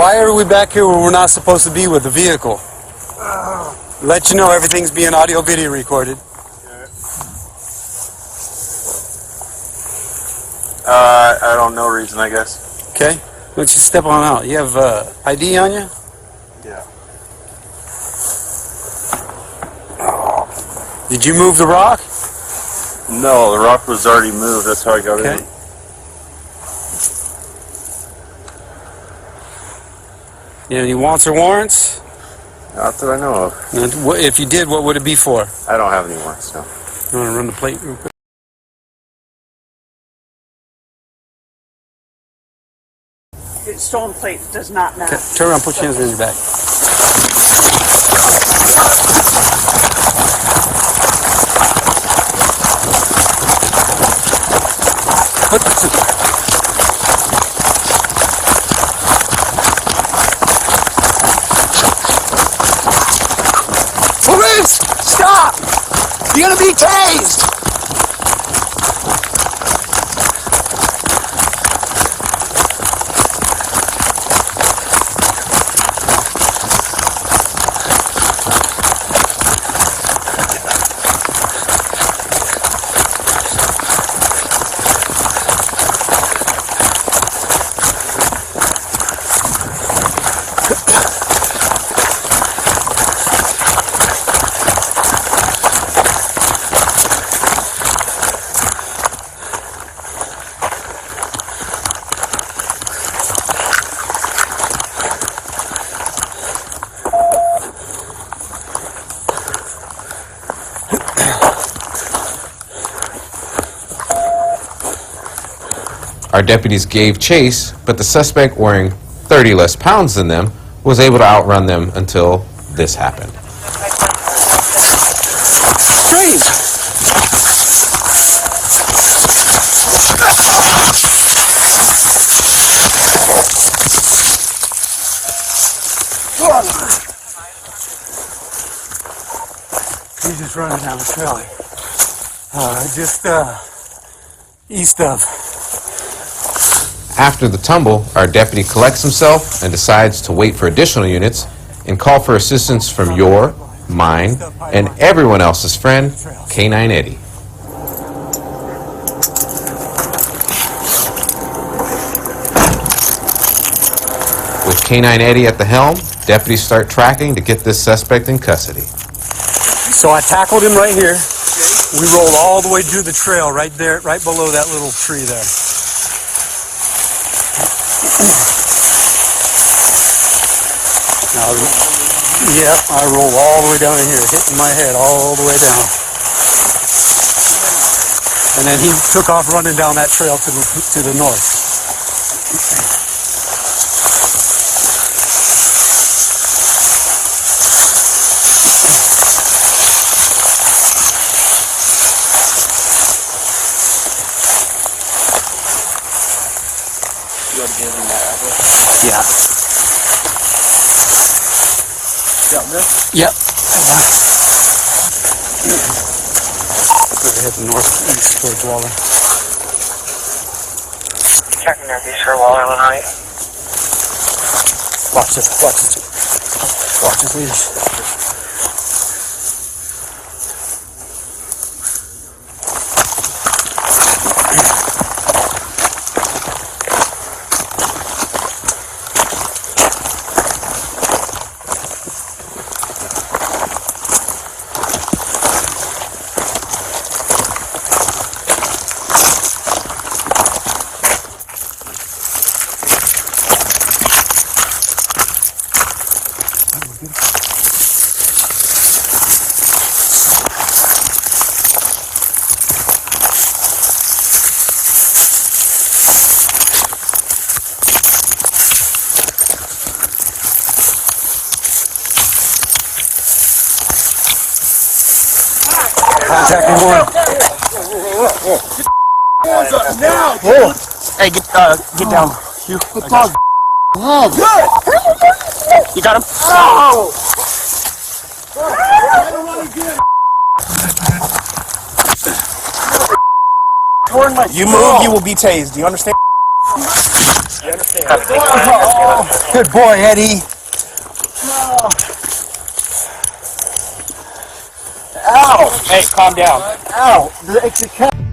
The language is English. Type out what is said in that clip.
Why are we back here where we're not supposed to be with the vehicle? Let you know everything's being audio-video recorded. I don't know reason, I guess. Okay. Why don't you step on out? You have ID on you? Yeah. Did you move the rock? No, the rock was already moved. That's how I got in. You have any wants or warrants? Not that I know of. And if you did, what would it be for? I don't have any warrants, no. You want to run the plate real quick? Stolen plate does not matter. Okay. Turn around, put your hands in your back. Police! Stop! You're gonna be tased! Our deputies gave chase, but the suspect, wearing 30 less pounds than them, was able to outrun them until this happened. Freeze! He's just running down the trail. Just east of. After the tumble, our deputy collects himself and decides to wait for additional units and call for assistance from your, mine, and everyone else's friend, K-9 Eddie. With K-9 Eddie at the helm, deputies start tracking to get this suspect in custody. So I tackled him right here. We rolled all the way through the trail right there, right below that little tree there. Now, yeah, I rolled all the way down in here, hitting my head all the way down. And then he took off running down that trail to the north. Yeah. Yep. We're heading northeast towards Waller. Checking northeast for Waller, Illinois. Watch this, watch this leash. Contact one. Hands up now! Whoa. Hey, get down. You. The dog. Oh, good! You got him? Oh! You move, you will be tased. Do you understand? Oh, good boy, Eddie. Ow! Hey, calm down. Ow! It's a cat.